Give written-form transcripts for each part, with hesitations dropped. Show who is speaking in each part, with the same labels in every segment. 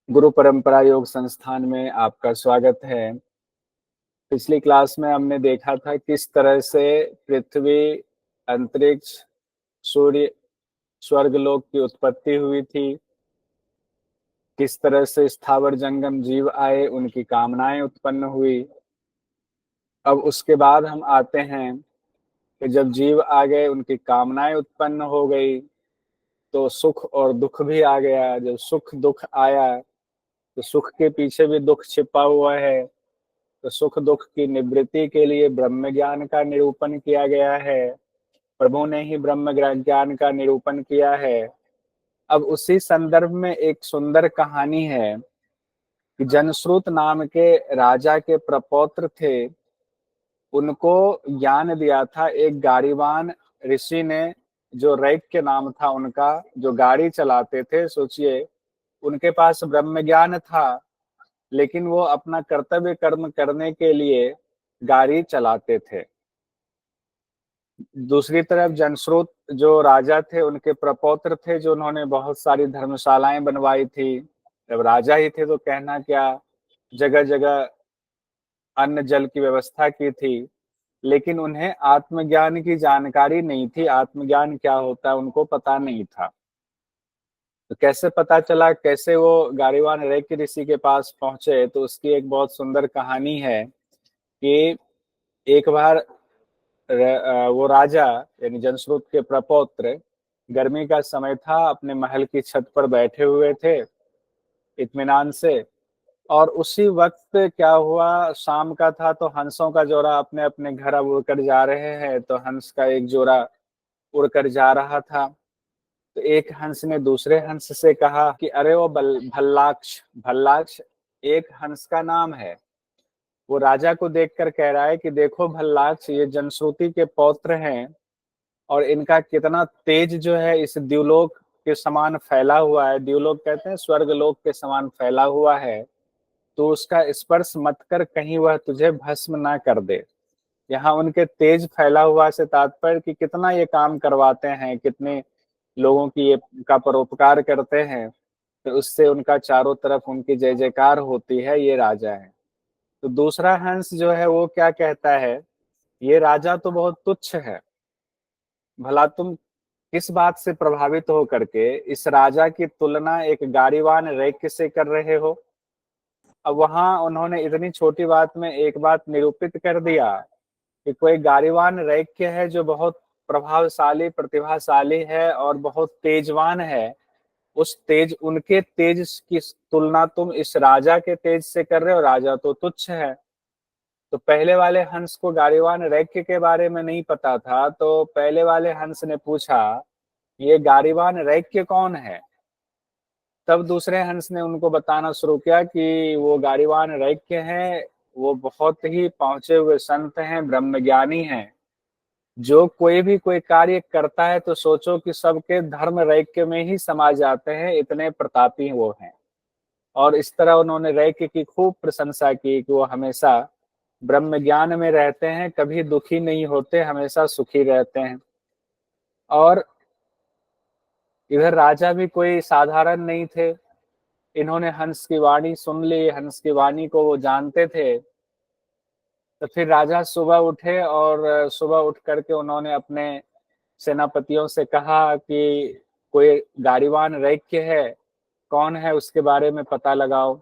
Speaker 1: गुरु परंपरा योग संस्थान में आपका स्वागत है। पिछली क्लास में हमने देखा था किस तरह से पृथ्वी, अंतरिक्ष, सूर्य, स्वर्गलोक की उत्पत्ति हुई थी, किस तरह से स्थावर जंगम जीव आए, उनकी कामनाएं उत्पन्न हुई। अब उसके बाद हम आते हैं कि जब जीव आ गए, उनकी कामनाएं उत्पन्न हो गई, तो सुख और दुख भी आ गया। जब सुख दुख आया तो सुख के पीछे भी दुख छिपा हुआ है, तो सुख दुख की निवृत्ति के लिए ब्रह्म ज्ञान का निरूपण किया गया है। प्रभु ने ही ब्रह्म ज्ञान का निरूपण किया है। अब उसी संदर्भ में एक सुंदर कहानी है कि जनश्रुत नाम के राजा के प्रपौत्र थे। उनको ज्ञान दिया था एक गाड़ीवान ऋषि ने, जो रैक के नाम था उनका, जो गाड़ी चलाते थे। सोचिए, उनके पास ब्रह्म ज्ञान था, लेकिन वो अपना कर्तव्य कर्म करने के लिए गाड़ी चलाते थे। दूसरी तरफ जनश्रुत जो राजा थे, उनके प्रपौत्र थे, जो उन्होंने बहुत सारी धर्मशालाएं बनवाई थी। जब राजा ही थे तो कहना क्या, जगह जगह अन्न जल की व्यवस्था की थी। लेकिन उन्हें आत्मज्ञान की जानकारी नहीं थी। आत्मज्ञान क्या होता है उनको पता नहीं था। तो कैसे पता चला, कैसे वो गाड़ीवान रैक ऋषि के पास पहुंचे, तो उसकी एक बहुत सुंदर कहानी है कि एक बार वो राजा यानी जनश्रुत के प्रपौत्र, गर्मी का समय था, अपने महल की छत पर बैठे हुए थे इत्मीनान से। और उसी वक्त क्या हुआ, शाम का था, तो हंसों का जोड़ा अपने अपने घर अब उड़कर जा रहे हैं। तो हंस का एक जोड़ा उड़कर जा रहा था। तो एक हंस ने दूसरे हंस से कहा कि अरे वो भल्लाक्ष, भल्लाक्ष एक हंस का नाम है। वो राजा को देखकर कह रहा है कि देखो भल्लाक्ष, ये जनश्रुति के पौत्र हैं, और इनका कितना तेज जो है इस द्युलोक के समान फैला हुआ है। द्युलोक कहते हैं स्वर्गलोक के समान फैला हुआ है। तो उसका स्पर्श मत कर, कहीं वह तुझे भस्म ना कर दे। यहाँ उनके तेज फैला हुआ से तात्पर्य कि कितना ये काम करवाते हैं, कितने लोगों की ये का परोपकार करते हैं। तो उससे उनका चारों तरफ उनकी जय जयकार होती है। ये राजा है। तो दूसरा हंस जो है वो क्या कहता है, ये राजा तो बहुत तुच्छ है। भला तुम किस बात से प्रभावित हो करके इस राजा की तुलना एक गाड़ीवान रैक से कर रहे हो। अब वहां उन्होंने इतनी छोटी बात में एक बात निरूपित कर दिया कि कोई गाड़ीवान रैक्य है जो बहुत प्रभावशाली, प्रतिभाशाली है और बहुत तेजवान है। उस तेज, उनके तेज की तुलना तुम इस राजा के तेज से कर रहे हो। राजा तो तुच्छ है। तो पहले वाले हंस को गाड़ीवान रैक्य के बारे में नहीं पता था। तो पहले वाले हंस ने पूछा, ये गाड़ीवान रैक्य कौन है। तब दूसरे हंस ने उनको बताना शुरू किया कि वो गाड़ीवान रैक्य हैं। वो बहुत ही पहुंचे हुए संत हैं, ब्रह्मज्ञानी हैं। जो कोई भी कोई कार्य करता है तो सोचो कि सबके धर्म रैक्य में ही समा जाते हैं, इतने प्रतापी वो हैं। और इस तरह उन्होंने रैक्य की खूब प्रशंसा की कि वो हमेशा ब्रह्म ज्ञान में रहते हैं, कभी दुखी नहीं होते, हमेशा सुखी रहते हैं। और इधर राजा भी कोई साधारण नहीं थे। इन्होंने हंस की वाणी सुन ली, हंस की वाणी को वो जानते थे। तो फिर राजा सुबह उठे और सुबह उठ करके उन्होंने अपने सेनापतियों से कहा कि कोई गाड़ीवान रैक्य है, कौन है उसके बारे में पता लगाओ।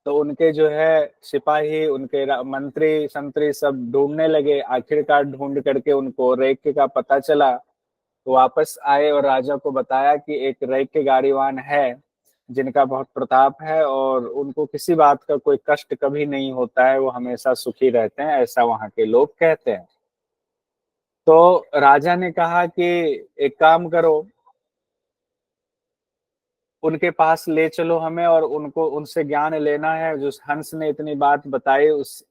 Speaker 1: तो उनके जो है सिपाही, उनके मंत्री संतरी सब ढूंढने लगे। आखिरकार ढूंढ करके उनको रैक्य का पता चला। तो वापस आए और राजा को बताया कि एक रैक्य गाड़ीवान है, जिनका बहुत प्रताप है और उनको किसी बात का कोई कष्ट कभी नहीं होता है, वो हमेशा सुखी रहते हैं, ऐसा वहां के लोग कहते हैं। तो राजा ने कहा कि एक काम करो, उनके पास ले चलो हमें, और उनको उनसे ज्ञान लेना है। जो हंस ने इतनी बात बताई उस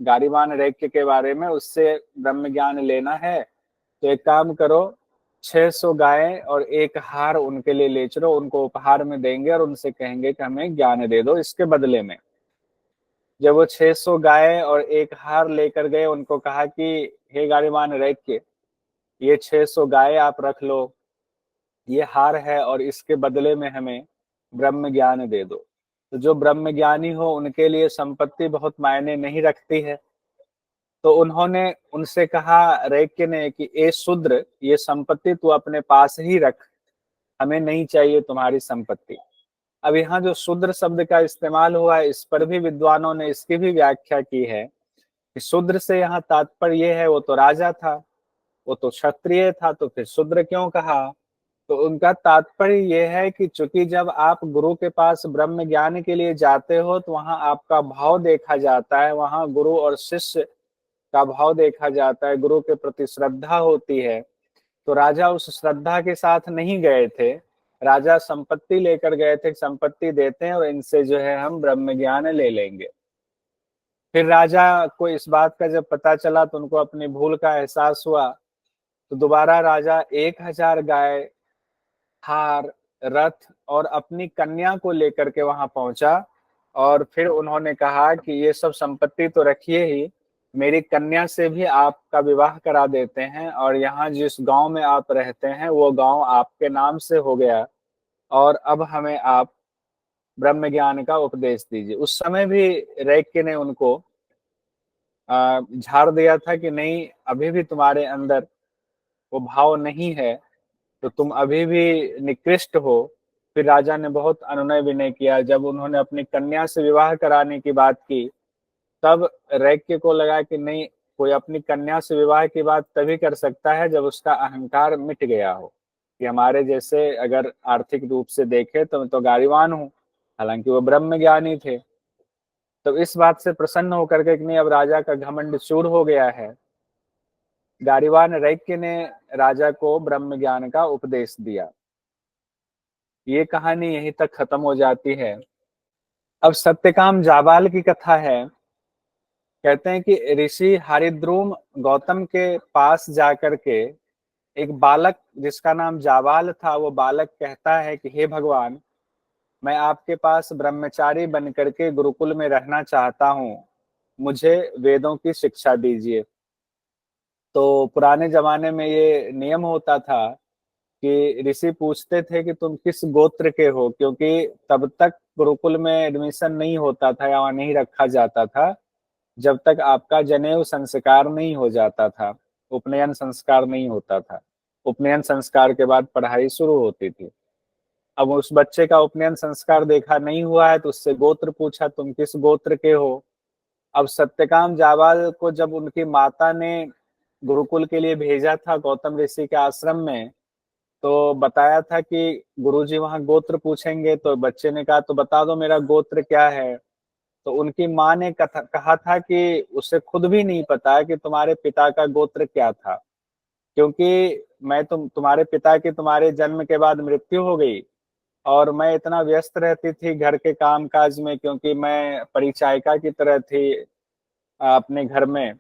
Speaker 1: गाड़ीवान रैक्य के बारे में, उससे ब्रह्म ज्ञान लेना है। तो एक काम करो, 600 गायें और एक हार उनके लिए ले चलो, उनको उपहार में देंगे और उनसे कहेंगे कि हमें ज्ञान दे दो इसके बदले में। जब वो 600 गायें और एक हार लेकर गए, उनको कहा कि हे गाड़ीवान रैक्य, ये 600 गायें आप रख लो, ये हार है, और इसके बदले में हमें ब्रह्म ज्ञान दे दो। तो जो ब्रह्म ज्ञानी हो उनके लिए संपत्ति बहुत मायने नहीं रखती है। तो उन्होंने उनसे कहा, रैक्य ने, कि ए शूद्र, ये संपत्ति तू अपने पास ही रख, हमें नहीं चाहिए तुम्हारी संपत्ति। अब यहाँ जो शूद्र शब्द का इस्तेमाल हुआ है, इस पर भी विद्वानों ने इसकी भी व्याख्या की है कि शूद्र से यहाँ तात्पर्य ये है, वो तो राजा था, वो तो क्षत्रिय था, तो फिर शूद्र क्यों कहा? तो उनका तात्पर्य यह है कि चूंकि जब आप गुरु के पास ब्रह्म ज्ञान के लिए जाते हो तो वहां आपका भाव देखा जाता है, वहां गुरु और शिष्य का भाव देखा जाता है, गुरु के प्रति श्रद्धा होती है। तो राजा उस श्रद्धा के साथ नहीं गए थे, राजा संपत्ति लेकर गए थे, संपत्ति देते हैं और इनसे जो है हम ब्रह्म ज्ञान ले लेंगे। फिर राजा को इस बात का जब पता चला तो उनको अपनी भूल का एहसास हुआ। तो दोबारा राजा 1000 गाय, हार, रथ और अपनी कन्या को लेकर के वहां पहुंचा। और फिर उन्होंने कहा कि ये सब संपत्ति तो रखिए ही, मेरी कन्या से भी आपका विवाह करा देते हैं, और यहाँ जिस गांव में आप रहते हैं वो गांव आपके नाम से हो गया, और अब हमें आप ब्रह्म ज्ञान का उपदेश दीजिए। उस समय भी रैक्य ने उनको झाड़ दिया था कि नहीं, अभी भी तुम्हारे अंदर वो भाव नहीं है, तो तुम अभी भी निकृष्ट हो। फिर राजा ने बहुत अनुनय विनय किया। जब उन्होंने अपनी कन्या से विवाह कराने की बात की, तब रैक्य को लगा कि नहीं, कोई अपनी कन्या से विवाह की बात तभी कर सकता है जब उसका अहंकार मिट गया हो, कि हमारे जैसे अगर आर्थिक रूप से देखे तो मैं तो गाड़ीवान हूँ। हालांकि वो ब्रह्म ज्ञानी थे। तो इस बात से प्रसन्न होकर के कि नहीं, अब राजा का घमंड चूर हो गया है, गाड़ीवान रैक्य ने राजा को ब्रह्म ज्ञान का उपदेश दिया। ये कहानी यहीं तक खत्म हो जाती है। अब सत्यकाम जाबाल की कथा है। कहते हैं कि ऋषि हरिद्रुम गौतम के पास जाकर के एक बालक जिसका नाम जाबाल था, वो बालक कहता है कि हे भगवान, मैं आपके पास ब्रह्मचारी बन करके गुरुकुल में रहना चाहता हूँ, मुझे वेदों की शिक्षा दीजिए। तो पुराने जमाने में ये नियम होता था कि ऋषि पूछते थे कि तुम किस गोत्र के हो, क्योंकि तब तक गुरुकुल में एडमिशन नहीं होता था या नहीं रखा जाता था जब तक आपका जनेऊ संस्कार नहीं हो जाता था, उपनयन संस्कार नहीं होता था। उपनयन संस्कार के बाद पढ़ाई शुरू होती थी। अब उस बच्चे का उपनयन संस्कार देखा नहीं हुआ है तो उससे गोत्र पूछा, तुम किस गोत्र के हो। अब सत्यकाम जाबाल को जब उनकी माता ने गुरुकुल के लिए भेजा था गौतम ऋषि के आश्रम में, तो बताया था कि गुरुजी वहां गोत्र पूछेंगे, तो बच्चे ने कहा तो बता दो मेरा गोत्र क्या है। तो उनकी माँ ने कहा था कि उसे खुद भी नहीं पता कि तुम्हारे पिता का गोत्र क्या था, क्योंकि मैं तुम्हारे पिता की तुम्हारे जन्म के बाद मृत्यु हो गई, और मैं इतना व्यस्त रहती थी घर के काम काज में, क्योंकि मैं परिचायिका की तरह थी अपने घर में।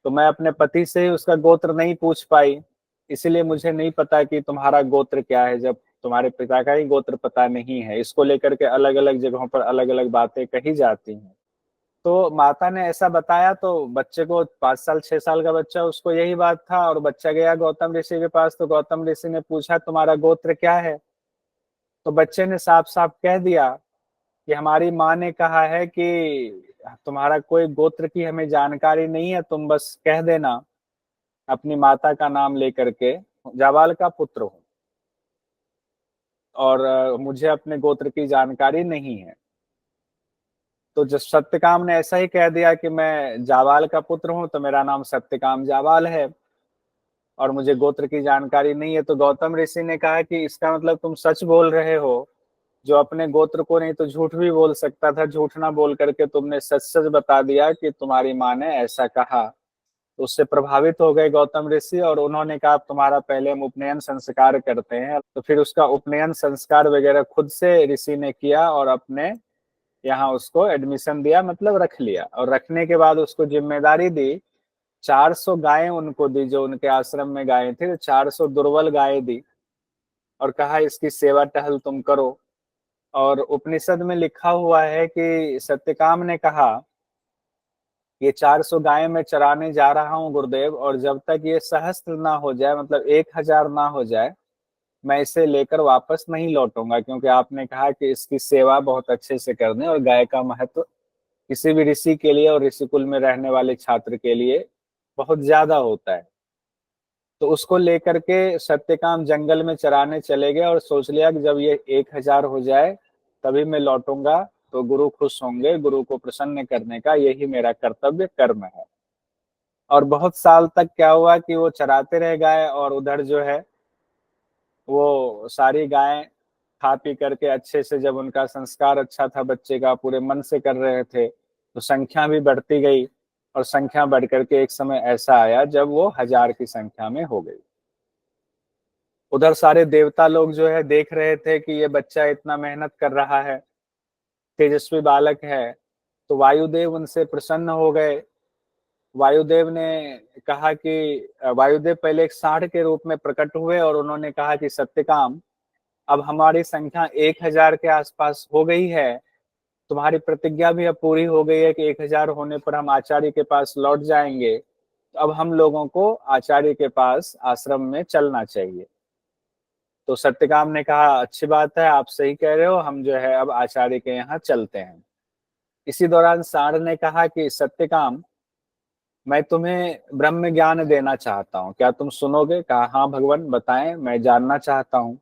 Speaker 1: तो मैं अपने पति से ही उसका गोत्र नहीं पूछ पाई, इसलिए मुझे नहीं पता कि तुम्हारा गोत्र क्या है, जब तुम्हारे पिता का ही गोत्र पता नहीं है। इसको लेकर के अलग अलग जगहों पर अलग अलग बातें कही जाती हैं। तो माता ने ऐसा बताया, तो बच्चे को, 5 साल 6 साल का बच्चा, उसको यही बात था, और बच्चा गया गौतम ऋषि के पास। तो गौतम ऋषि ने पूछा तुम्हारा गोत्र क्या है। तो बच्चे ने साफ साफ कह दिया कि हमारी माँ ने कहा है कि तुम्हारा कोई गोत्र की हमें जानकारी नहीं है, तुम बस कह देना अपनी माता का नाम लेकर के, जाबाल का पुत्र हूँ, और मुझे अपने गोत्र की जानकारी नहीं है। तो जब सत्यकाम ने ऐसा ही कह दिया कि मैं जाबाल का पुत्र हूं, तो मेरा नाम सत्यकाम जाबाल है और मुझे गोत्र की जानकारी नहीं है, तो गौतम ऋषि ने कहा कि इसका मतलब तुम सच बोल रहे हो, जो अपने गोत्र को नहीं तो झूठ भी बोल सकता था, झूठ ना बोल करके तुमने सच सच बता दिया कि तुम्हारी माँ ने ऐसा कहा। तो उससे प्रभावित हो गए गौतम ऋषि, और उन्होंने कहा तुम्हारा पहले हम उपनयन संस्कार करते हैं। तो फिर उसका उपनयन संस्कार वगैरह खुद से ऋषि ने किया, और अपने यहाँ उसको एडमिशन दिया, मतलब रख लिया। और रखने के बाद उसको जिम्मेदारी दी, 400 गायें उनको दी, जो उनके आश्रम में गायें थी, 400 दुर्बल गायें दी, और कहा इसकी सेवा टहल तुम करो। और उपनिषद में लिखा हुआ है कि सत्यकाम ने कहा, ये 400 गायें मैं चराने जा रहा हूँ गुरुदेव, और जब तक ये सहस्त्र ना हो जाए, मतलब 1000 ना हो जाए, मैं इसे लेकर वापस नहीं लौटूंगा, क्योंकि आपने कहा कि इसकी सेवा बहुत अच्छे से करने, और गाय का महत्व किसी भी ऋषि के लिए और ऋषिकुल में रहने वाले छात्र के लिए बहुत ज्यादा होता है। तो उसको लेकर के सत्यकाम जंगल में चराने चले गए और सोच लिया कि जब ये 1000 हो जाए तभी मैं लौटूंगा, तो गुरु खुश होंगे, गुरु को प्रसन्न करने का यही मेरा कर्तव्य कर्म है। और बहुत साल तक क्या हुआ कि वो चराते रह गाय, और उधर जो है वो सारी गायें खा पी करके अच्छे से, जब उनका संस्कार अच्छा था बच्चे का, पूरे मन से कर रहे थे, तो संख्या भी बढ़ती गई, और संख्या बढ़ करके एक समय ऐसा आया जब वो 1000 की संख्या में हो गई। उधर सारे देवता लोग जो है देख रहे थे कि ये बच्चा इतना मेहनत कर रहा है, तेजस्वी बालक है, तो वायुदेव उनसे प्रसन्न हो गए। वायुदेव ने कहा कि वायुदेव पहले एक सांड के रूप में प्रकट हुए, और उन्होंने कहा कि सत्यकाम, अब हमारी संख्या 1000 के आसपास हो गई है, तुम्हारी प्रतिज्ञा भी अब पूरी हो गई है कि 1000 होने पर हम आचार्य के पास लौट जाएंगे, तो अब हम लोगों को आचार्य के पास आश्रम में चलना चाहिए। तो सत्यकाम ने कहा अच्छी बात है, आप सही कह रहे हो, हम जो है अब आचार्य के यहाँ चलते हैं। इसी दौरान सांड ने कहा कि सत्यकाम, मैं तुम्हें ब्रह्म ज्ञान देना चाहता हूँ, क्या तुम सुनोगे? कहा हाँ भगवान, बताएं, मैं जानना चाहता हूँ।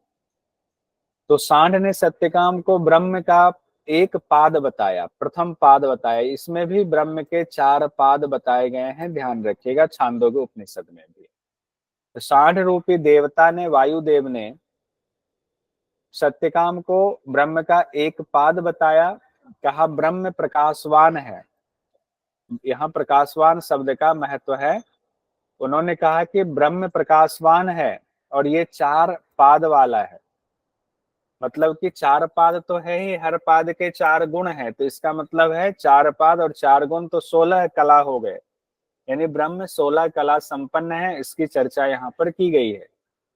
Speaker 1: तो सांड ने सत्यकाम को ब्रह्म का एक पाद बताया, प्रथम पाद बताया। इसमें भी ब्रह्म के 4 पाद बताए गए हैं, ध्यान रखिएगा, छांदोग्य उपनिषद में भी। तो सांड रूपी देवता ने, वायुदेव ने सत्यकाम को ब्रह्म का एक पाद बताया, कहा ब्रह्म प्रकाशवान है। यहाँ प्रकाशवान शब्द का महत्व है। उन्होंने कहा कि ब्रह्म प्रकाशवान है, और ये 4 पाद वाला है। मतलब कि 4 पाद तो है ही, हर पाद के 4 गुण हैं, तो इसका मतलब है 4 पाद और 4 गुण तो 16 कला हो गए। यानी ब्रह्म 16 कला संपन्न है, इसकी चर्चा यहाँ पर की गई है।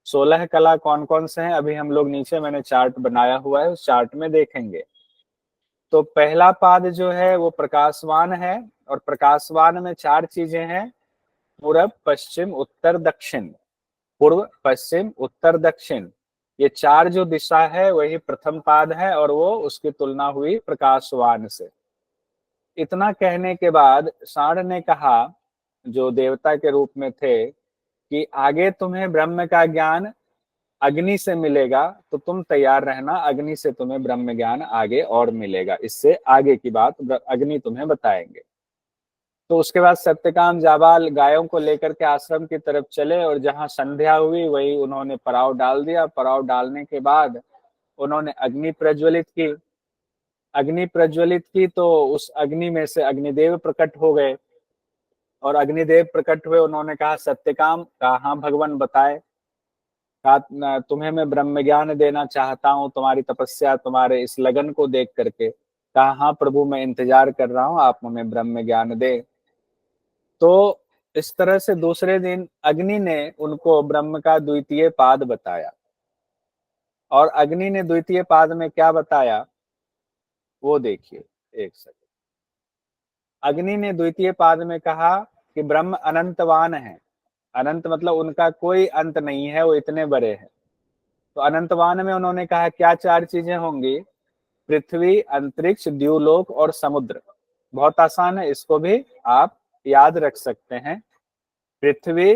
Speaker 1: 16 कला कौन कौन से हैं, अभी हम लोग नीचे मैंने चार्ट बनाया हुआ है, उस चार्ट में देखेंगे। तो पहला पाद जो है वो प्रकाशवान है, और प्रकाशवान में 4 चीजें हैं, पूरब पश्चिम उत्तर दक्षिण। पूर्व पश्चिम उत्तर दक्षिण, ये 4 जो दिशा है वही प्रथम पाद है, और वो उसकी तुलना हुई प्रकाशवान से। इतना कहने के बाद सांड ने कहा, जो देवता के रूप में थे, कि आगे तुम्हें ब्रह्म का ज्ञान अग्नि से मिलेगा, तो तुम तैयार रहना, अग्नि से तुम्हें ब्रह्म ज्ञान आगे और मिलेगा, इससे आगे की बात अग्नि तुम्हें बताएंगे। तो उसके बाद सत्यकाम जाबाल गायों को लेकर के आश्रम की तरफ चले, और जहां संध्या हुई वही उन्होंने पड़ाव डाल दिया। पड़ाव डालने के बाद उन्होंने अग्नि प्रज्वलित की। अग्नि प्रज्वलित की तो उस अग्नि में से अग्निदेव प्रकट हो गए, और अग्निदेव प्रकट हुए। उन्होंने कहा सत्यकाम, कहा हाँ भगवान बताए। कहा तुम्हें मैं ब्रह्म ज्ञान देना चाहता हूँ, तुम्हारी तपस्या, तुम्हारे इस लगन को देख करके। कहा हाँ प्रभु, मैं इंतजार कर रहा हूँ, आप हमें ब्रह्म ज्ञान दे। तो इस तरह से दूसरे दिन अग्नि ने उनको ब्रह्म का द्वितीय पाद बताया। और अग्नि ने द्वितीय पाद में क्या बताया वो देखिए, एक सेकंड। अग्नि ने द्वितीय पाद में कहा कि ब्रह्म अनंतवान है। अनंत मतलब उनका कोई अंत नहीं है, वो इतने बड़े हैं। तो अनंतवान में उन्होंने कहा क्या 4 चीजें होंगी? पृथ्वी, अंतरिक्ष, द्युलोक और समुद्र। बहुत आसान है, इसको भी आप याद रख सकते हैं। पृथ्वी,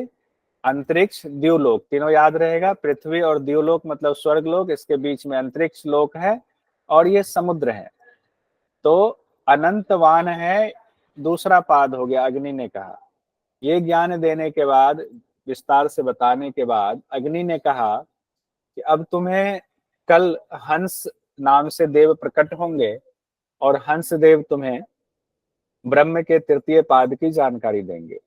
Speaker 1: अंतरिक्ष, द्युलोक, तीनों याद रहेगा। पृथ्वी और द्युलोक मतलब स्वर्ग लोक, इसके बीच में अंतरिक्ष लोक है, और ये समुद्र है। तो अनंतवान है, दूसरा पाद हो गया, अग्नि ने कहा। ये ज्ञान देने के बाद, विस्तार से बताने के बाद, अग्नि ने कहा कि अब तुम्हें कल हंस नाम से देव प्रकट होंगे, और हंस देव तुम्हें ब्रह्म के तृतीय पाद की जानकारी देंगे।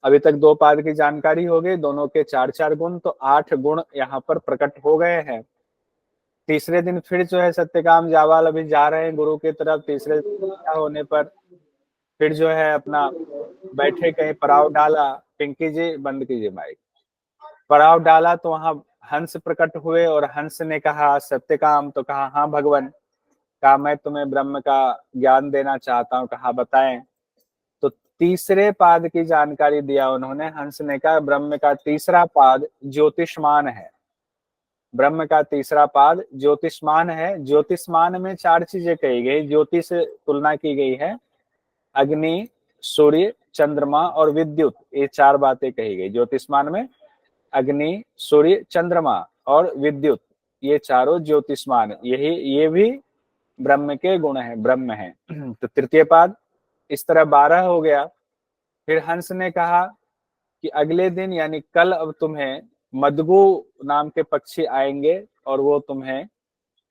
Speaker 1: अभी तक 2 पाद की जानकारी हो गई, दोनों के 4-4 गुण, तो 8 गुण यहाँ पर प्रकट हो गए हैं। तीसरे दिन फिर जो है सत्यकाम जावाल अभी जा रहे हैं गुरु की तरफ। तीसरे दिन होने पर फिर जो है अपना बैठे, कहीं पड़ाव डाला। पिंकी जी बंद कीजिए माइक। पड़ाव डाला तो वहां हंस प्रकट हुए, और हंस ने कहा सत्यकाम, तो कहा हाँ भगवान। कहा मैं तुम्हें ब्रह्म का ज्ञान देना चाहता हूँ, कहा बताएं। तो तीसरे पाद की जानकारी दिया उन्होंने। हंस ने कहा ब्रह्म का तीसरा पाद ज्योतिष्मान है। ब्रह्म का तीसरा पाद ज्योतिष्मान है। ज्योतिष्मान में 4 चीजें कही गई, ज्योति से तुलना की गई है। अग्नि, सूर्य, चंद्रमा और विद्युत, ये 4 बातें कही गई ज्योतिष्मान में। अग्नि, सूर्य, चंद्रमा और विद्युत, ये चारों ज्योतिष्मान, यही ये भी ब्रह्म के गुण है, ब्रह्म है। तो तृतीय पाद इस तरह 12 हो गया। फिर हंस ने कहा कि अगले दिन यानी कल अब तुम्हें मदगु नाम के पक्षी आएंगे और वो तुम्हें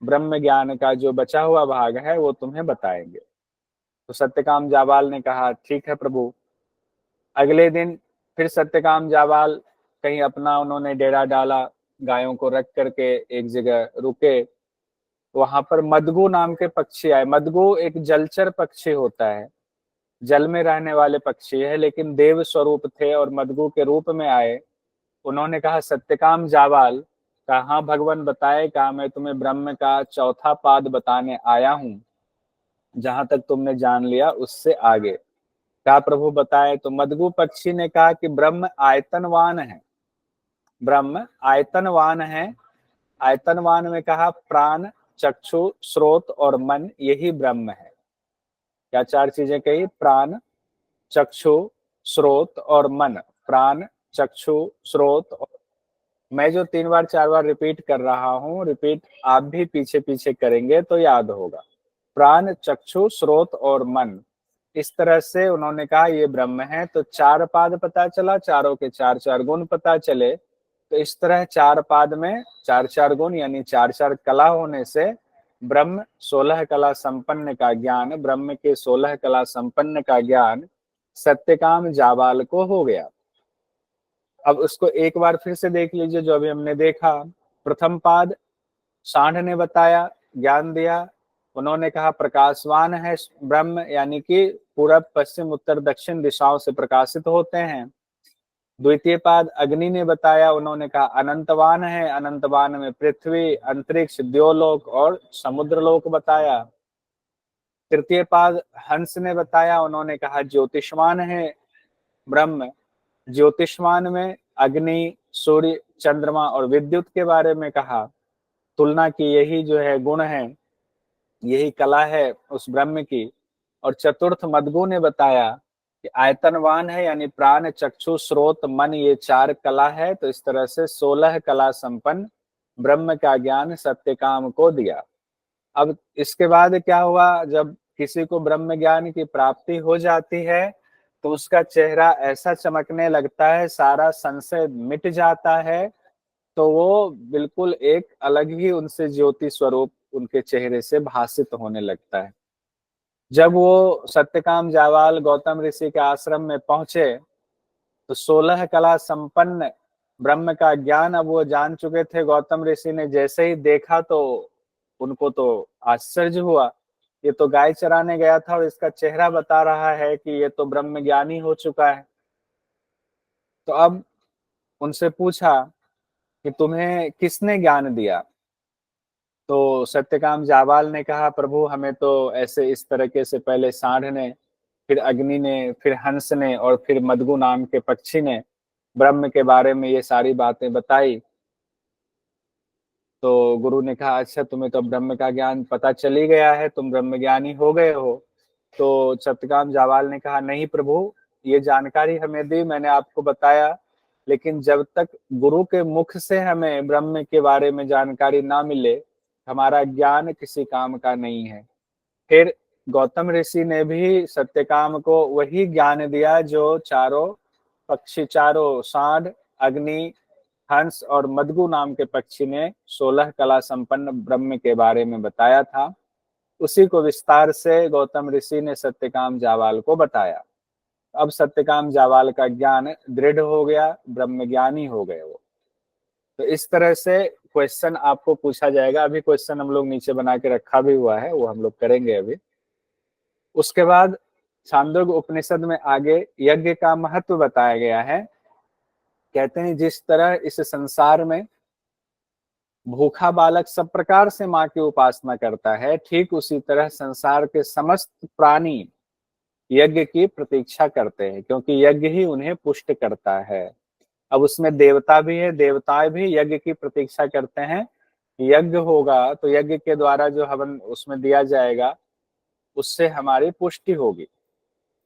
Speaker 1: ब्रह्म ज्ञान का जो बचा हुआ भाग है वो तुम्हें बताएंगे। तो सत्यकाम जाबाल ने कहा ठीक है प्रभु। अगले दिन फिर सत्यकाम जाबाल कहीं अपना उन्होंने डेरा डाला, गायों को रख करके एक जगह रुके। वहां पर मदगु नाम के पक्षी आए। मदगु एक जलचर पक्षी होता है, जल में रहने वाले पक्षी है, लेकिन देव स्वरूप थे और मदगु के रूप में आए। उन्होंने कहा सत्यकाम जाबाल, कहा हाँ भगवान बताए, कहा मैं तुम्हें ब्रह्म का चौथा पाद बताने आया हूं, जहां तक तुमने जान लिया उससे आगे। कहा प्रभु बताए। तो मदगु पक्षी ने कहा कि ब्रह्म आयतनवान है, ब्रह्म आयतनवान है। आयतनवान में कहा प्राण, चक्षु, स्रोत और मन, यही ब्रह्म है। क्या 4 चीजें कही? प्राण, चक्षु, स्रोत और मन। प्राण, चक्षु, स्रोत और मैं जो 3 बार 4 बार रिपीट कर रहा हूं, रिपीट आप भी पीछे पीछे करेंगे तो याद होगा। प्राण, चक्षु, स्रोत और मन, इस तरह से उन्होंने कहा ये ब्रह्म है। तो 4 पाद पता चला, चारों के 4-4 गुण पता चले। तो इस तरह 4 पाद में 4-4 गुण यानी 4-4 कला होने से ब्रह्म 16 कला संपन्न का ज्ञान, ब्रह्म के 16 कला संपन्न का ज्ञान सत्यकाम जाबाल को हो गया। अब उसको एक बार फिर से देख लीजिए जो अभी हमने देखा। प्रथम पाद सांड ने बताया, ज्ञान दिया। उन्होंने कहा प्रकाशवान है ब्रह्म, यानी कि पूरब, पश्चिम, उत्तर, दक्षिण दिशाओं से प्रकाशित होते हैं। द्वितीय पाद अग्नि ने बताया, उन्होंने कहा अनंतवान है, अनंतवान में पृथ्वी, अंतरिक्ष, द्योलोक और समुद्र लोक बताया। तृतीय पाद हंस ने बताया, उन्होंने कहा ज्योतिष्मान है ब्रह्म। ज्योतिष्मान में अग्नि, सूर्य, चंद्रमा और विद्युत के बारे में कहा, तुलना की, यही जो है गुण है, यही कला है उस ब्रह्म की। और चतुर्थ मदगु ने बताया कि आयतनवान है, यानी प्राण, चक्षु, स्रोत, मन, ये 4 कला है। तो इस तरह से 16 कला संपन्न ब्रह्म का ज्ञान सत्यकाम को दिया। अब इसके बाद क्या हुआ, जब किसी को ब्रह्म ज्ञान की प्राप्ति हो जाती है तो उसका चेहरा ऐसा चमकने लगता है, सारा संशय मिट जाता है। तो वो बिल्कुल एक अलग ही उनसे ज्योति स्वरूप उनके चेहरे से भासित होने लगता है। जब वो सत्यकाम जाबाल गौतम ऋषि के आश्रम में पहुंचे तो 16 कला संपन्न ब्रह्म का ज्ञान अब वो जान चुके थे। गौतम ऋषि ने जैसे ही देखा तो उनको तो आश्चर्य हुआ, ये तो गाय चराने गया था और इसका चेहरा बता रहा है कि ये तो ब्रह्म ज्ञानी हो चुका है। तो अब उनसे पूछा कि तुम्हें किसने ज्ञान दिया? तो सत्यकाम जाबाल ने कहा प्रभु हमें तो ऐसे इस तरीके से पहले सांड ने, फिर अग्नि ने, फिर हंस ने और फिर मदगु नाम के पक्षी ने ब्रह्म के बारे में ये सारी बातें बताई। तो गुरु ने कहा अच्छा तुम्हें तो ब्रह्म का ज्ञान पता चल ही गया है, तुम ब्रह्म ज्ञानी हो गए हो। तो सत्यकाम जाबाल ने कहा नहीं प्रभु, ये जानकारी हमें दी, मैंने आपको बताया, लेकिन जब तक गुरु के मुख से हमें ब्रह्म के बारे में जानकारी ना मिले हमारा ज्ञान किसी काम का नहीं है। फिर गौतम ऋषि ने भी सत्यकाम को वही ज्ञान दिया जो चारों पक्षी, चारों सांड, अग्नि, हंस और मदगु नाम के पक्षी ने 16 कला संपन्न ब्रह्म के बारे में बताया था। उसी को विस्तार से गौतम ऋषि ने सत्यकाम जाबाल को बताया। अब सत्यकाम जाबाल का ज्ञान दृढ़ हो गया, ब्रह्म ज्ञानी हो गए वो। तो इस तरह से क्वेश्चन आपको पूछा जाएगा। अभी क्वेश्चन हम लोग नीचे बना के रखा भी हुआ है, वो हम लोग करेंगे अभी। उसके बाद छांदोग्य उपनिषद में आगे यज्ञ का महत्व बताया गया है। कहते हैं जिस तरह इस संसार में भूखा बालक सब प्रकार से माँ की उपासना करता है, ठीक उसी तरह संसार के समस्त प्राणी यज्ञ की प्रतीक्षा करते हैं, क्योंकि यज्ञ ही उन्हें पुष्ट करता है। अब उसमें देवता भी है, देवताएं भी यज्ञ की प्रतीक्षा करते हैं यज्ञ होगा तो यज्ञ के द्वारा जो हवन उसमें दिया जाएगा उससे हमारी पुष्टि होगी।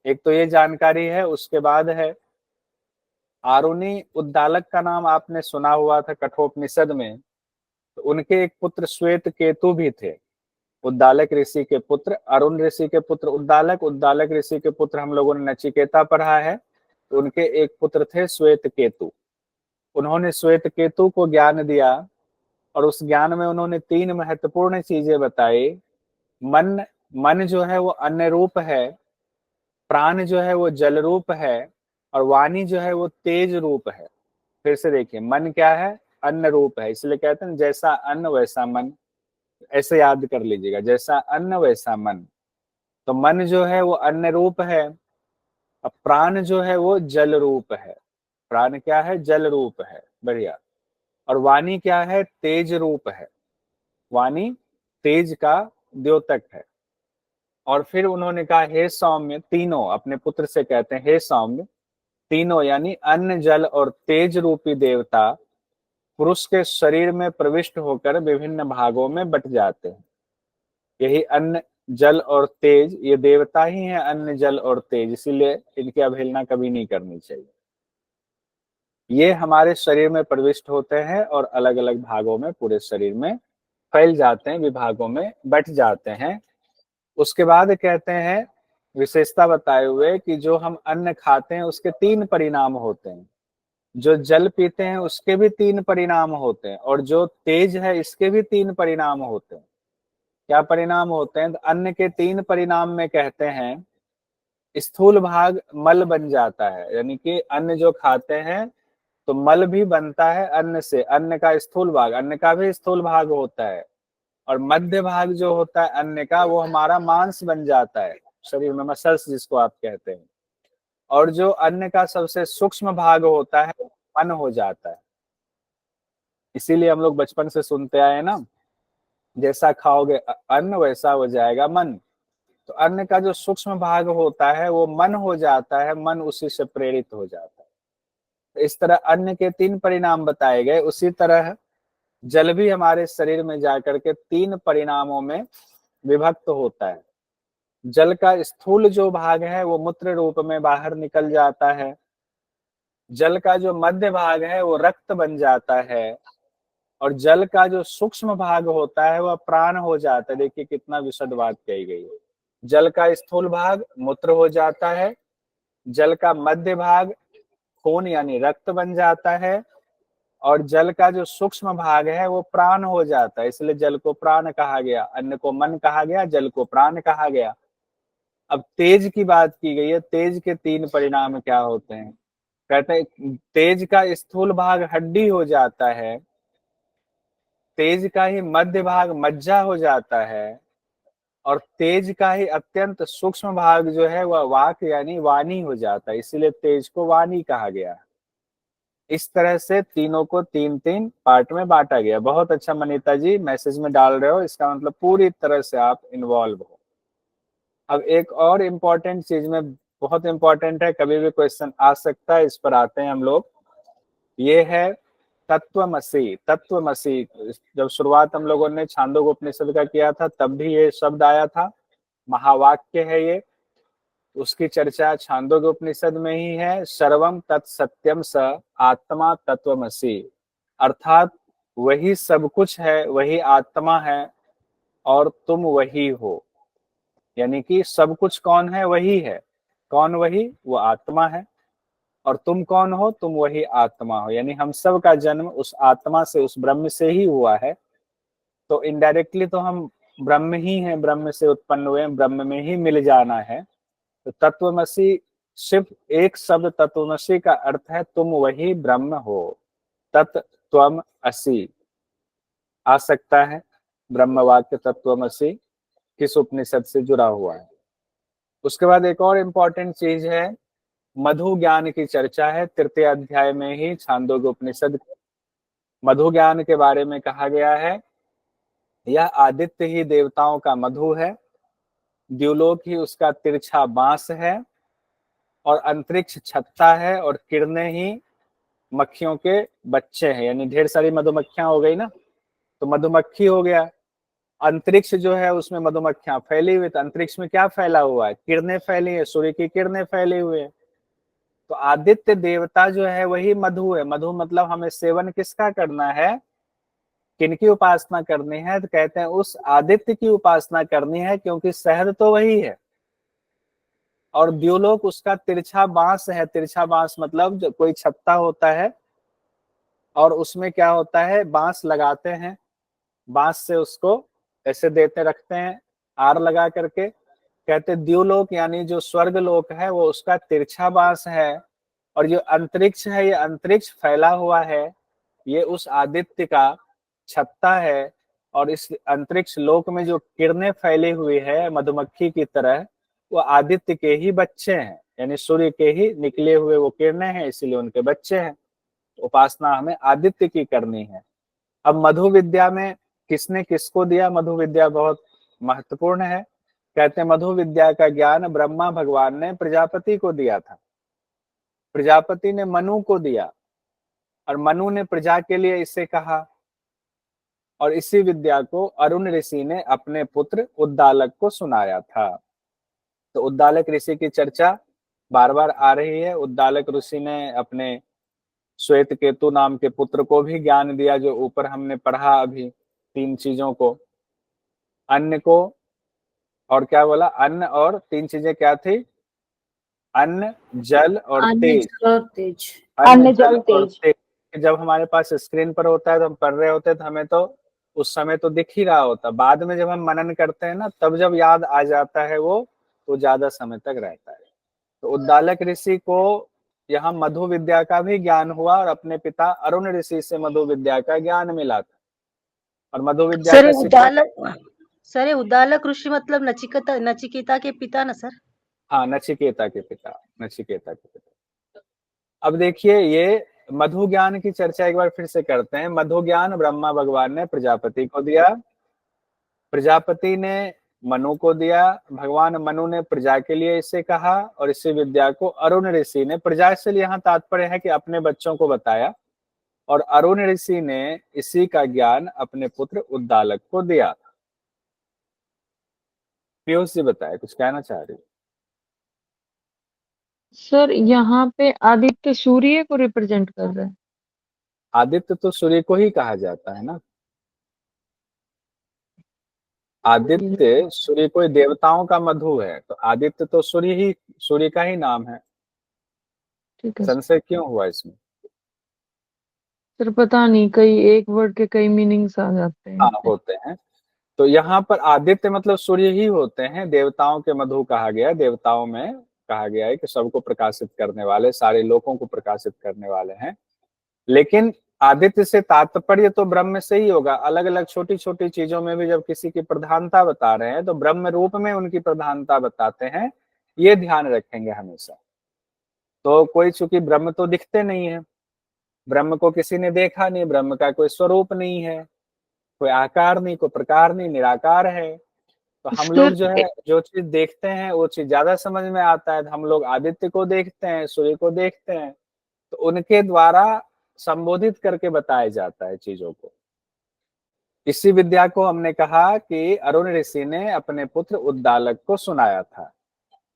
Speaker 1: एक तो ये जानकारी है। उसके बाद है आरुणि उद्दालक का नाम आपने सुना हुआ था कठोपनिषद में। तो उनके एक पुत्र श्वेत केतु भी थे। उद्दालक ऋषि के पुत्र, अरुण ऋषि के पुत्र उद्दालक, उद्दालक ऋषि के पुत्र हम लोगों ने नचिकेता पढ़ा है। तो उनके एक पुत्र थे श्वेत केतु। उन्होंने श्वेत केतु को ज्ञान दिया और उस ज्ञान में उन्होंने 3 महत्वपूर्ण चीजें बताई। मन मन जो है वो अन्न रूप है, प्राण जो है वो जल रूप है, और वाणी जो है वो तेज रूप है। फिर से देखिए, मन क्या है? अन्न रूप है। इसलिए कहते हैं जैसा अन्न वैसा मन। ऐसे याद कर लीजिएगा, जैसा अन्न वैसा मन। तो मन जो है वो अन्न रूप है। अब प्राण जो है वो जल रूप है। प्राण क्या है? जल रूप है। बढ़िया। और वाणी क्या है? तेज रूप है। वाणी तेज का द्योतक है। और फिर उन्होंने कहा हे सौम्य, तीनों अपने पुत्र से कहते हैं हे सौम्य, तीनों यानी अन्न जल और तेज रूपी देवता पुरुष के शरीर में प्रविष्ट होकर विभिन्न भागों में बट जाते हैं। यही अन्न जल और तेज, ये देवता ही है अन्न जल और तेज, इसीलिए इनकी अवहेलना कभी नहीं करनी चाहिए। ये हमारे शरीर में प्रविष्ट होते हैं और अलग अलग भागों में पूरे शरीर में फैल जाते हैं, विभागों में बट जाते हैं। उसके बाद कहते हैं विशेषता बताए हुए कि जो हम अन्न खाते हैं उसके 3 परिणाम होते हैं, जो जल पीते हैं उसके भी 3 परिणाम होते हैं, और जो तेज है इसके भी 3 परिणाम होते हैं। क्या परिणाम होते हैं? तो अन्न के 3 परिणाम में कहते हैं स्थूल भाग मल बन जाता है, यानी कि अन्न जो खाते हैं तो मल भी बनता है अन्न से। अन्न का स्थूल भाग, अन्न का भी स्थूल भाग होता है। और मध्य भाग जो होता है अन्न का, वो हमारा मांस बन जाता है, शरीर में मसल्स जिसको आप कहते हैं। और जो अन्न का सबसे सूक्ष्म भाग होता है मन हो जाता है। इसीलिए हम लोग बचपन से सुनते आए ना, जैसा खाओगे अन्न वैसा हो जाएगा मन। तो अन्न का जो सूक्ष्म भाग होता है वो मन हो जाता है, मन उसी से प्रेरित हो जाता है। तो इस तरह अन्न के 3 परिणाम बताए गए। उसी तरह जल भी हमारे शरीर में जाकर के 3 परिणामों में विभक्त होता है। जल का स्थूल जो भाग है वो मूत्र रूप में बाहर निकल जाता है। जल का जो मध्य भाग है वो रक्त बन जाता है। और जल का जो सूक्ष्म भाग होता है वह प्राण हो जाता है। देखिए कितना विशद बात कही गई है। जल का स्थूल भाग मूत्र हो जाता है, जल का मध्य भाग खून यानी रक्त बन जाता है, और जल का जो सूक्ष्म भाग है वो प्राण हो जाता है। इसलिए जल को प्राण कहा गया, अन्न को मन कहा गया, जल को प्राण कहा गया। अब तेज की बात की गई है, तेज के 3 परिणाम क्या होते हैं? कहते हैं तेज का स्थूल भाग हड्डी हो जाता है, तेज का ही मध्य भाग मज्जा हो जाता है, और तेज का ही अत्यंत सूक्ष्म भाग जो है वह वाक यानी वाणी हो जाता है। इसीलिए तेज को वाणी कहा गया। इस तरह से तीनों को 3-3 पार्ट में बांटा गया। बहुत अच्छा मनीता जी मैसेज में डाल रहे हो, इसका मतलब पूरी तरह से आप इन्वॉल्व हो। अब एक और इम्पोर्टेंट चीज में, बहुत इंपॉर्टेंट है, कभी भी क्वेश्चन आ सकता है, इस पर आते हैं हम लोग। ये है तत्वमसि। तत्वमसि जब शुरुआत हम लोगों ने छांदोग्य उपनिषद का किया था तब भी ये शब्द आया था। महावाक्य है ये। उसकी चर्चा छांदोग्य उपनिषद में ही है। सर्वम तत्सत्यम स आत्मा तत्वमसि, अर्थात वही सब कुछ है, वही आत्मा है और तुम वही हो। यानी कि सब कुछ कौन है? वही है। कौन वही? वो आत्मा है। और तुम कौन हो? तुम वही आत्मा हो। यानी हम सब का जन्म उस आत्मा से, उस ब्रह्म से ही हुआ है। तो इनडायरेक्टली तो हम ब्रह्म ही हैं, ब्रह्म से उत्पन्न हुए, ब्रह्म में ही मिल जाना है। तो तत्वमसि, सिर्फ एक शब्द तत्वमसि का अर्थ है तुम वही ब्रह्म हो। तत्त्वम असि आ सकता है। ब्रह्म वाक्य तत्वमसि किस उपनिषद से जुड़ा हुआ है? उसके बाद एक और इम्पोर्टेंट चीज है, मधु ज्ञान की चर्चा है। 3य अध्याय में ही छांदोग्य उपनिषद मधु ज्ञान के बारे में कहा गया है। यह आदित्य ही देवताओं का मधु है, द्युलोक ही उसका तिरछा बांस है, और अंतरिक्ष छत्ता है, और किरणें ही मक्खियों के बच्चे हैं। यानी ढेर सारी मधुमक्खियां हो गई ना, तो मधुमक्खी हो गया। अंतरिक्ष जो है उसमें मधुमक्खियां फैली हुई, तो अंतरिक्ष में क्या फैला हुआ है? किरणें फैली है, सूर्य की किरणें फैली हुई है। तो आदित्य देवता जो है वही मधु है। मधु मतलब हमें सेवन किसका करना है, किनकी उपासना करनी है? तो कहते हैं उस आदित्य की उपासना करनी है, क्योंकि शहद तो वही है और द्युलोक उसका तिरछा बांस है। तिरछा बांस मतलब जो कोई छत्ता होता है और उसमें क्या होता है, बांस लगाते हैं, बांस से उसको ऐसे देते रखते हैं आर लगा करके। कहते द्युलोक यानी जो स्वर्ग लोक है वो उसका तिरछा बांस है। और जो अंतरिक्ष है, ये अंतरिक्ष फैला हुआ है, ये उस आदित्य का छत्ता है। और इस अंतरिक्ष लोक में जो किरणें फैली हुई है मधुमक्खी की तरह, वो आदित्य के ही बच्चे हैं, यानी सूर्य के ही निकले हुए वो किरणें हैं, इसीलिए उनके बच्चे हैं। उपासना हमें आदित्य की करनी है। अब मधु विद्या में किसने किसको दिया? मधु विद्या बहुत महत्वपूर्ण है। कहते हैं मधु विद्या का ज्ञान ब्रह्मा भगवान ने प्रजापति को दिया था। प्रजापति ने मनु को दिया और मनु ने प्रजा के लिए इसे कहा। और इसी विद्या को अरुण ऋषि ने अपने पुत्र उद्दालक को सुनाया था। तो उद्दालक ऋषि की चर्चा बार बार आ रही है। उद्दालक ऋषि ने अपने श्वेत केतु नाम के पुत्र को भी ज्ञान दिया, जो ऊपर हमने पढ़ा अभी, 3 चीजों को, अन्न को, और क्या बोला, अन्न और 3 चीजें क्या थी? अन्न, जल और
Speaker 2: अन्न
Speaker 1: तेज।
Speaker 2: जल और तेज।
Speaker 1: अन्न जल और तेज जब हमारे पास स्क्रीन पर होता है तो हम पढ़ रहे होते हैं, तो हमें तो उस समय तो दिख ही रहा होता। बाद में जब हम मनन करते हैं ना, तब जब याद आ जाता है वो, तो ज्यादा समय तक रहता है। तो उद्दालक ऋषि को यहाँ मधु विद्या का भी ज्ञान हुआ और अपने पिता अरुण ऋषि से मधु विद्या का ज्ञान मिला था। और मधु विद्या
Speaker 2: सर
Speaker 1: का शिक्षक,
Speaker 2: उद्दालक ऋषि मतलब नचिकेता के पिता ना सर?
Speaker 1: हाँ, नचिकेता के पिता, नचिकेता के पिता। अब देखिए, ये मधु ज्ञान की चर्चा एक बार फिर से करते हैं। मधु ज्ञान ब्रह्मा भगवान ने प्रजापति को दिया, प्रजापति ने मनु को दिया, भगवान मनु ने प्रजा के लिए इसे कहा, और इसी विद्या को अरुण ऋषि ने, प्रजा से यहाँ तात्पर्य है कि अपने बच्चों को बताया, और अरुण ऋषि ने इसी का ज्ञान अपने पुत्र उद्दालक को दिया था। पीयूष जी बताए, कुछ कहना चाह रही?
Speaker 3: सर यहाँ पे आदित्य सूर्य को रिप्रेजेंट कर रहा है।
Speaker 1: आदित्य तो सूर्य को ही कहा जाता है ना। आदित्य सूर्य कोई देवताओं का मधु है, तो आदित्य तो सूर्य ही, सूर्य का ही नाम है।
Speaker 3: ठीक है
Speaker 1: संशय क्यों हुआ इसमें?
Speaker 3: सर, पता नहीं, कई एक वर्ड के कई मीनिंग्स आ जाते हैं
Speaker 1: हाँ,
Speaker 3: इसमें।
Speaker 1: होते हैं। तो यहाँ पर आदित्य मतलब सूर्य ही होते हैं। देवताओं के मधु कहा गया, देवताओं में कहा गया है कि सबको प्रकाशित करने वाले, सारे लोगों को प्रकाशित करने वाले हैं। लेकिन आदित्य से तात्पर्य तो ब्रह्म से ही होगा। अलग अलग छोटी छोटी चीजों में भी जब किसी की प्रधानता बता रहे हैं तो ब्रह्म रूप में उनकी प्रधानता बताते हैं, ये ध्यान रखेंगे हमेशा। तो कोई, चूंकि ब्रह्म तो दिखते नहीं है, ब्रह्म को किसी ने देखा नहीं, ब्रह्म का कोई स्वरूप नहीं है, कोई आकार नहीं, कोई प्रकार नहीं, निराकार है। तो हम लोग
Speaker 3: सर
Speaker 1: जो है जो चीज देखते हैं वो चीज ज्यादा समझ में आता है। तो हम लोग आदित्य को देखते हैं, सूर्य को देखते हैं, तो उनके द्वारा संबोधित करके बताया जाता है चीजों को। इसी विद्या को हमने कहा कि अरुण ऋषि ने अपने पुत्र उद्दालक को सुनाया था।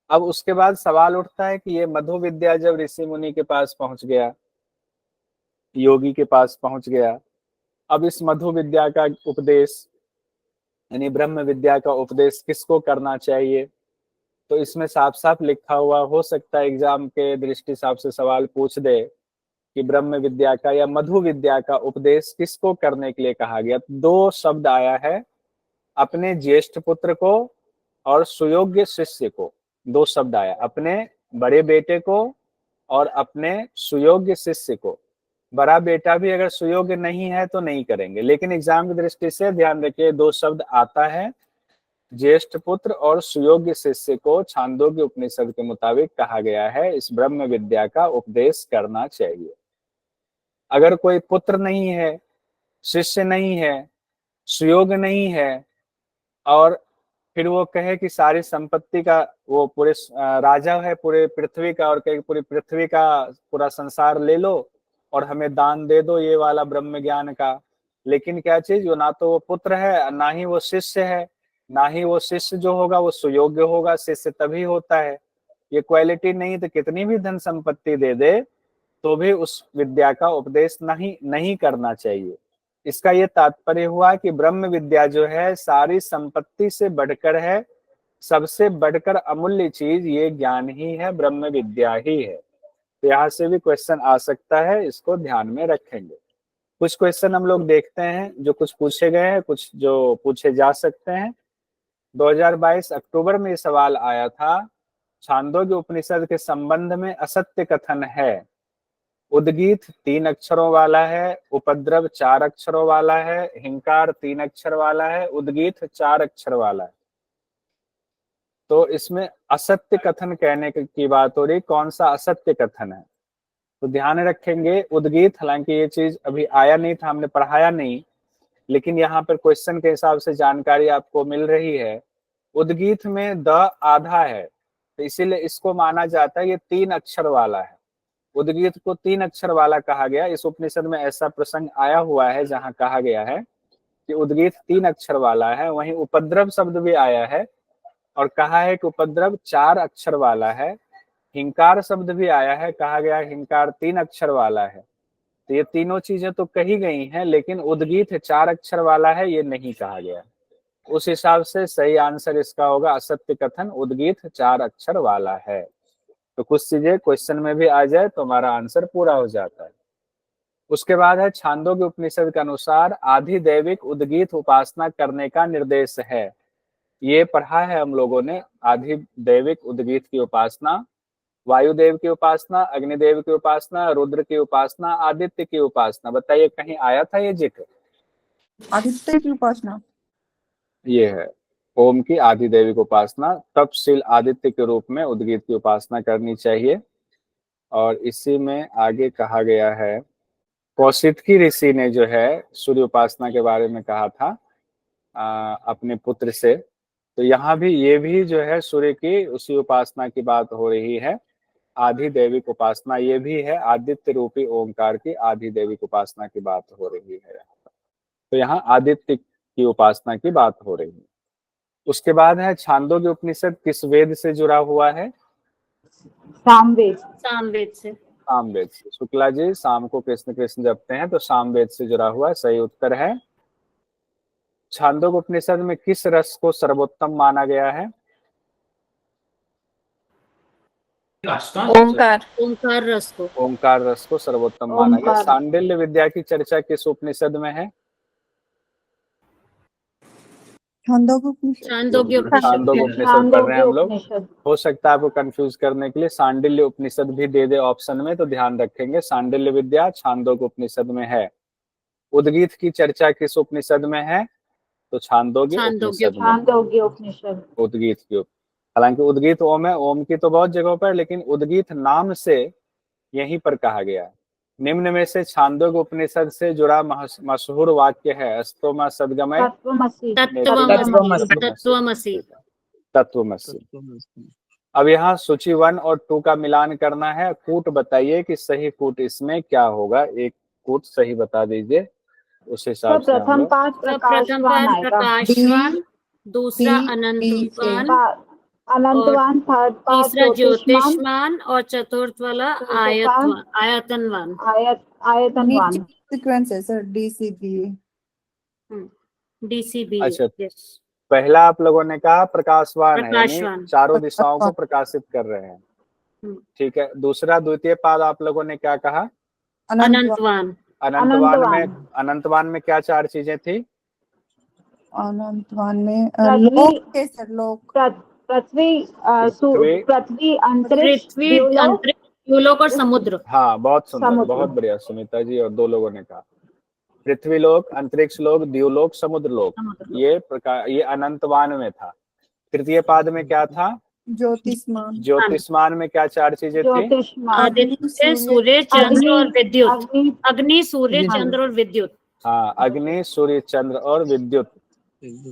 Speaker 1: अब उसके बाद सवाल उठता है कि ये मधु विद्या जब ऋषि मुनि के पास पहुंच गया, योगी के पास पहुंच गया, अब इस मधु विद्या का उपदेश, यानी ब्रह्म विद्या का उपदेश किसको करना चाहिए? तो इसमें साफ साफ लिखा हुआ, हो सकता है एग्जाम के दृष्टि से आपसे सवाल पूछ दे कि ब्रह्म विद्या का या मधु विद्या का उपदेश किसको करने के लिए कहा गया। 2 शब्द आया है, अपने ज्येष्ठ पुत्र को और सुयोग्य शिष्य को। 2 शब्द आया, अपने बड़े बेटे को और अपने सुयोग्य शिष्य को। बड़ा बेटा भी अगर सुयोग्य नहीं है तो नहीं करेंगे, लेकिन एग्जाम की दृष्टि से ध्यान रखिए 2 शब्द आता है, ज्येष्ठ पुत्र और सुयोग्य शिष्य को छांदोग्य उपनिषद के मुताबिक कहा गया है इस ब्रह्म विद्या का उपदेश करना चाहिए। अगर कोई पुत्र नहीं है, शिष्य नहीं है, सुयोग नहीं है, और फिर वो कहे कि सारी संपत्ति का, वो पूरे राजा है पूरे पृथ्वी का, और कहे पूरी पृथ्वी का पूरा संसार ले लो और हमें दान दे दो ये वाला ब्रह्म ज्ञान का, लेकिन क्या चीज, वो ना तो वो पुत्र है, ना ही वो शिष्य है, ना ही वो शिष्य जो होगा वो सुयोग्य होगा। शिष्य तभी होता है, ये क्वालिटी नहीं तो कितनी भी धन संपत्ति दे दे तो भी उस विद्या का उपदेश नहीं करना चाहिए। इसका ये तात्पर्य हुआ कि ब्रह्म विद्या जो है सारी संपत्ति से बढ़कर है, सबसे बढ़कर अमूल्य चीज ये ज्ञान ही है, ब्रह्म विद्या ही है। तो यहाँ से भी क्वेश्चन आ सकता है, इसको ध्यान में रखेंगे। कुछ क्वेश्चन हम लोग देखते हैं जो कुछ पूछे गए हैं, कुछ जो पूछे जा सकते हैं। 2022 अक्टूबर में ये सवाल आया था, छांदोग्य उपनिषद के संबंध में असत्य कथन है। उद्गीत 3 अक्षरों वाला है, उपद्रव 4 अक्षरों वाला है, हिंकार 3 अक्षर वाला है, उद्गीत 4 अक्षर वाला है। तो इसमें असत्य कथन कहने की बात हो रही, कौन सा असत्य कथन है? तो ध्यान रखेंगे उद्गीत, हालांकि ये चीज अभी आया नहीं था, हमने पढ़ाया नहीं, लेकिन यहाँ पर क्वेश्चन के हिसाब से जानकारी आपको मिल रही है। उद्गीत में द आधा है, तो इसीलिए इसको माना जाता है ये 3 अक्षर वाला है। उद्गीत को 3 अक्षर वाला कहा गया। इस उपनिषद में ऐसा प्रसंग आया हुआ है जहां कहा गया है कि उद्गीत 3 अक्षर वाला है। वहीं उपद्रव शब्द भी आया है और कहा है कि उपद्रव 4 अक्षर वाला है। हिंकार शब्द भी आया है, कहा गया हिंकार 3 अक्षर वाला है। तो ये तीनों चीजें तो कही गई हैं, लेकिन उद्गीत 4 अक्षर वाला है ये नहीं कहा गया। उस हिसाब से सही आंसर इसका होगा असत्य कथन, उद्गीत 4 अक्षर वाला है। तो कुछ चीजें क्वेश्चन में भी आ जाए तो हमारा आंसर पूरा हो जाता है। उसके बाद है छांदोग्य उपनिषद के अनुसार आधिदैविक उद्गीत उपासना करने का निर्देश है। ये पढ़ा है हम लोगों ने, आधिदैविक उद्गीत की उपासना, वायुदेव की उपासना, अग्निदेव की उपासना, रुद्र की उपासना, आदित्य की उपासना। बताइए कहीं आया था ये जिक्र?
Speaker 4: आदित्य की उपासना
Speaker 1: ये है ओम की आधिदैविक उपासना, तपशील आदित्य के रूप में उद्गीत की उपासना करनी चाहिए। और इसी में आगे कहा गया है, कौशितकी ऋषि ने जो है सूर्य उपासना के बारे में कहा था अपने पुत्र से। तो यहाँ भी ये भी जो है सूर्य की उसी उपासना की बात हो रही है। आधिदैविक उपासना ये भी है, आदित्य रूपी ओंकार की आधिदैविक उपासना की बात हो रही है। तो यहाँ आदित्य की उपासना की बात हो रही है। उसके बाद है छांदोग्य उपनिषद किस वेद से जुड़ा हुआ है?
Speaker 2: सामवेद।
Speaker 5: सामवेद से।
Speaker 1: सामवेद से। शुक्ला जी, शाम को कृष्ण कृष्ण जपते हैं तो सामवेद से जुड़ा हुआ है, सही उत्तर है। छांदोग्य उपनिषद में किस रस को सर्वोत्तम माना गया है?
Speaker 4: ओंकार
Speaker 5: ओंकार रस को।
Speaker 1: ओंकार रस को सर्वोत्तम माना गया। सांडिल्य विद्या की चर्चा किस उपनिषद में है?
Speaker 5: छांदोग्य
Speaker 1: छांदोग्य उपनिषद पढ़ रहे हैं हम लोग। हो सकता है आपको कंफ्यूज करने के लिए सांडिल्य उपनिषद भी दे दे ऑप्शन में, तो ध्यान रखेंगे सांडिल्य विद्या छांदोग्य उपनिषद में है। उद्गीत की चर्चा किस उपनिषद में है? तो छांदोग्य उपनिषद में। उद्गीत की, हालांकि उद्गीत ओम है, ओम की तो बहुत जगहों पर, लेकिन उद्गीत नाम से यहीं पर कहा गया है। निम्न में से छांदोग्य उपनिषद से जुड़ा मशहूर वाक्य है, अस्तोमा सद्गमय तत्वमसि। अब यहाँ सूची 1 और 2 का मिलान करना है। कूट बताइए कि सही कूट इसमें क्या होगा, एक कूट सही बता दीजिए, उस हिसाब से हम लोग।
Speaker 5: प्रथम पाद प्रकाशवान, दूसरा अनंतवान, तीसरा ज्योतिषमान और चतुर्थ वाला आयतनवान।
Speaker 4: सीक्वेंस है सर, डीसीबी।
Speaker 1: अच्छा, पहला आप लोगों ने कहा प्रकाशवान है, यानी चारों दिशाओं को प्रकाशित कर रहे हैं। ठीक है। दूसरा द्वितीय पाद आप लोगों ने क्या कहा?
Speaker 5: अनंतवान।
Speaker 1: अनंतवान में क्या 4 चीजें थी?
Speaker 4: अनंतवान में लोक,
Speaker 2: पृथ्वी, अंतरिक्ष,
Speaker 5: द्यूलोक और समुद्र।
Speaker 1: हाँ, बहुत सुंदर, बहुत बढ़िया सुमिता जी और 2 लोगों ने कहा। पृथ्वी लोक, अंतरिक्ष लोक, द्यूलोक, समुद्र लोक, ये अनंतवान में था। तृतीय पाद में क्या था? ज्योतिष्मान में क्या 4 चीजें थी?
Speaker 5: आदित्य, सूर्य, चंद्र और विद्युत। अग्नि, सूर्य, चंद्र और विद्युत।
Speaker 1: हाँ, अग्नि, सूर्य, चंद्र और विद्युत।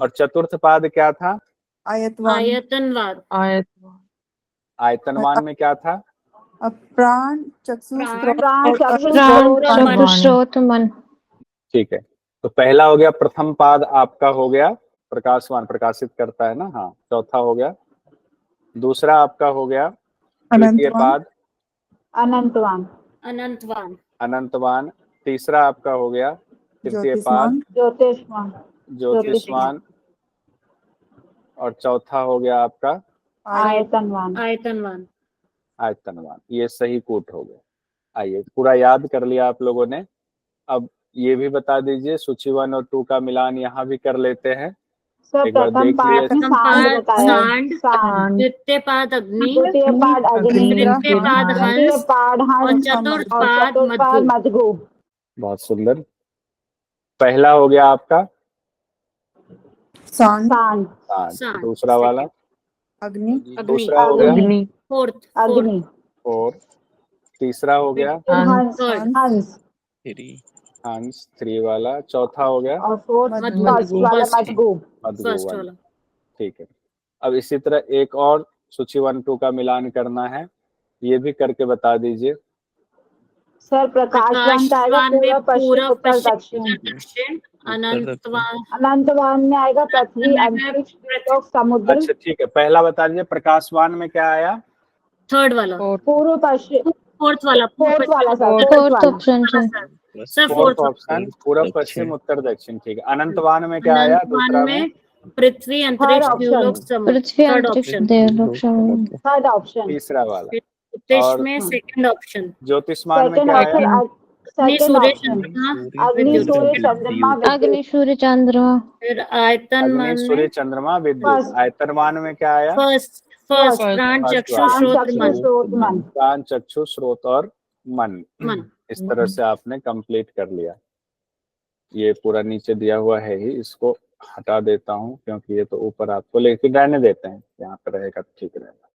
Speaker 1: और चतुर्थ पाद क्या था?
Speaker 5: आयतनवाद।
Speaker 1: आयतनवान में क्या था?
Speaker 4: प्राण, चक्षु,
Speaker 2: स्रोत, मन।
Speaker 1: ठीक है। तो पहला हो गया प्रथम पाद आपका हो गया प्रकाशवान, प्रकाशित करता है ना, हाँ। चौथा हो गया, दूसरा आपका हो गया द्वितीय
Speaker 4: अनंतवान
Speaker 1: पाद
Speaker 6: अनंतवान
Speaker 5: अनंतवान
Speaker 1: अनंतवान, तीसरा आपका हो गया तृतीय पाद
Speaker 4: ज्योतिषवान
Speaker 6: ज्योतिषवान
Speaker 1: ज्योतिषवान, और चौथा हो गया आपका
Speaker 6: आयतनवान
Speaker 5: आयतनवान।
Speaker 1: आयतनवान। ये सही कूट हो गया। आइए, पूरा याद कर लिया आप लोगों ने। अब ये भी बता दीजिए, सूची 1 और 2 का मिलान यहाँ भी कर लेते हैं।
Speaker 6: सर
Speaker 1: एक बार
Speaker 6: प्रथम
Speaker 1: देख
Speaker 6: पाद
Speaker 1: लिया।
Speaker 6: में
Speaker 5: प्रथम
Speaker 6: सांड
Speaker 5: पाद
Speaker 6: बताया
Speaker 5: सांड,
Speaker 6: सांड
Speaker 5: द्वितीय पाद अग्नि,
Speaker 6: द्वितीय पाद अग्नि
Speaker 5: तृतीय पाद
Speaker 6: तृतीय
Speaker 5: हंस
Speaker 6: पाद
Speaker 5: और
Speaker 6: हंस
Speaker 5: चतुर्थ
Speaker 6: और
Speaker 5: पाद
Speaker 6: चतुर्थ पाद
Speaker 5: मधु।
Speaker 6: मधु।
Speaker 1: बहुत सुंदर। पहला हो गया आपका
Speaker 4: सांड
Speaker 6: सांड
Speaker 1: सांड,
Speaker 5: सांड,
Speaker 1: दूसरा वाला
Speaker 4: अग्नि
Speaker 5: अग्नि,
Speaker 1: दूसरा हो गया
Speaker 3: अग्नि,
Speaker 5: फोर्थ
Speaker 6: अग्नि
Speaker 1: और तीसरा हो गया
Speaker 3: हंस,
Speaker 5: थर्ड
Speaker 6: हंस
Speaker 1: हंस, 3 वाला, चौथा हो गया
Speaker 6: और फोर्थ
Speaker 4: मधु।
Speaker 6: फर्स्ट वाला
Speaker 5: फर्स्ट
Speaker 6: मधु।
Speaker 1: मधु
Speaker 5: फर्स्ट
Speaker 1: वाला।
Speaker 5: वाला।
Speaker 1: ठीक है। अब इसी तरह एक और सूची 1 2 का मिलान करना है, ये भी करके बता दीजिए।
Speaker 6: सर प्रकाशवान का आएगा
Speaker 5: प्रकाशवान में
Speaker 6: पूर्व पश्चिम
Speaker 5: पूरब
Speaker 6: उत्तर
Speaker 5: पश्चिम
Speaker 6: दक्षिण।
Speaker 5: उत्तर दक्षिण। अनंतवान
Speaker 6: अनंतवान में आएगा पृथ्वी
Speaker 5: में
Speaker 6: अंतरिक्ष लोक समुद्र।
Speaker 1: अच्छा ठीक है, पहला बता दीजिए प्रकाशवान में क्या आया।
Speaker 5: थर्ड वाला,
Speaker 6: पूर्व पश्चिम
Speaker 5: फोर्थ वाला,
Speaker 6: फोर्थ वाला सर
Speaker 3: फोर्थ
Speaker 6: फोर्थ वाला
Speaker 3: ऑप्शन से
Speaker 5: सर
Speaker 1: फोर्थ
Speaker 5: फोर्थ
Speaker 1: ऑप्शन पूरब पश्चिम उत्तर दक्षिण। ठीक है। अनंतवान में क्या आया
Speaker 5: अनंतवान
Speaker 1: दूसरा
Speaker 5: में पृथ्वी अंतरिक्ष
Speaker 6: option।
Speaker 5: द्यूलोक समुद्र।
Speaker 3: पृथ्वी
Speaker 5: थर्ड
Speaker 3: अंतरिक्ष
Speaker 5: ऑप्शन।
Speaker 3: देवलोक समुद्र।
Speaker 6: Third option.
Speaker 1: तीसरा वाला।
Speaker 5: ज्योतिष
Speaker 1: और
Speaker 5: में सेकंड ऑप्शन।
Speaker 1: ज्योतिषमान में
Speaker 6: सेकंड
Speaker 1: क्या आया
Speaker 6: ऑप्शन
Speaker 5: अग्नि,
Speaker 6: सेकंड
Speaker 5: सूर्य,
Speaker 6: ऑप्शन
Speaker 5: चंद्रमा,
Speaker 6: अग्नि
Speaker 5: विद्युत।
Speaker 6: सूर्य चंद्रमा
Speaker 3: अग्नि
Speaker 6: विद्युत।
Speaker 3: सूर्य चंद्रमा।
Speaker 5: फिर
Speaker 1: अग्नि
Speaker 5: आयतनमान
Speaker 1: सूर्य
Speaker 5: में
Speaker 1: चंद्रमा विद्युत।
Speaker 6: फर्स्ट
Speaker 1: आयतनमान में क्या आया
Speaker 5: फर्स्ट
Speaker 6: फर्स्ट
Speaker 5: प्राण,
Speaker 1: फर्स्ट
Speaker 5: चक्षु,
Speaker 1: वाला।
Speaker 5: श्रोत्र,
Speaker 6: चक्षु
Speaker 5: मन।
Speaker 6: श्रोत मन।
Speaker 1: प्राण चक्षु स्रोत और मन।
Speaker 5: मन।
Speaker 1: इस तरह से आपने कंप्लीट कर लिया। ये पूरा नीचे दिया हुआ है ही, इसको हटा देता हूँ क्योंकि ये तो ऊपर आपको लेकिन रहने देते हैं, यहाँ पे रहेगा ठीक रहेगा।